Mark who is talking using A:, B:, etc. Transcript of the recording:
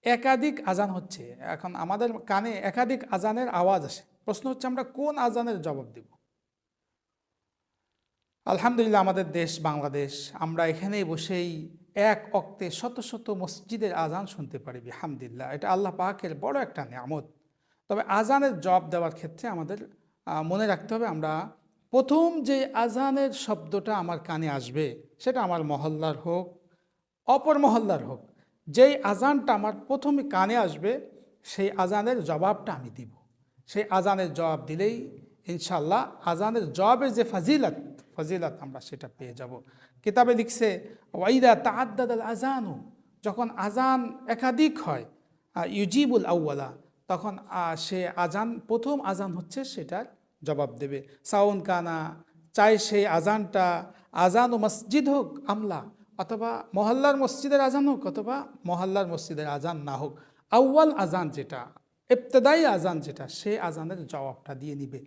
A: একাধিক আজান হচ্ছে, এখন আমাদের কানে একাধিক আজানের আওয়াজ আসে। প্রশ্ন হচ্ছে আমরা কোন আজানের জবাব দেব? আলহামদুলিল্লাহ, আমাদের দেশ বাংলাদেশ, আমরা এখানেই বসেই এক অক্তে শত শত মসজিদের আজান শুনতে পারি। বিহামদিল্লাহ, এটা আল্লাহ পাকের বড় একটা নিয়ামত। তবে আজানের জবাব দেওয়ার ক্ষেত্রে আমাদের মনে রাখতে হবে, আমরা প্রথম যে আজানের শব্দটা আমার কানে আসবে, সেটা আমার মহল্লার হোক অপর মহল্লার হোক, যেই আজানটা আমার প্রথমে কানে আসবে, সেই আজানের জবাবটা আমি দিব। সেই আজানের জবাব দিলেই ইনশাল্লাহ আজানের জবাবের যে ফজিলত আমরা সেটা পেয়ে যাব। কিতাবে লিখছে, ওয়াইদা তাআদ্দাদ আল আজানু, যখন আজান একাধিক হয়, ইউজিবুল আউ্বালা, তখন সে আজান, প্রথম আজান হচ্ছে সেটার জবাব দেবে। সাউন কানা, চাই সেই আজানটা আজান ও মসজিদ হোক আমলা, অথবা মহল্লার মসজিদের আজান হোক অথবা মহল্লার মসজিদের আজান না হোক, আউ্বাল আজান যেটা, ইবতেদায়ী আজান যেটা, সে আজানের জবাবটা দিয়ে নিবে।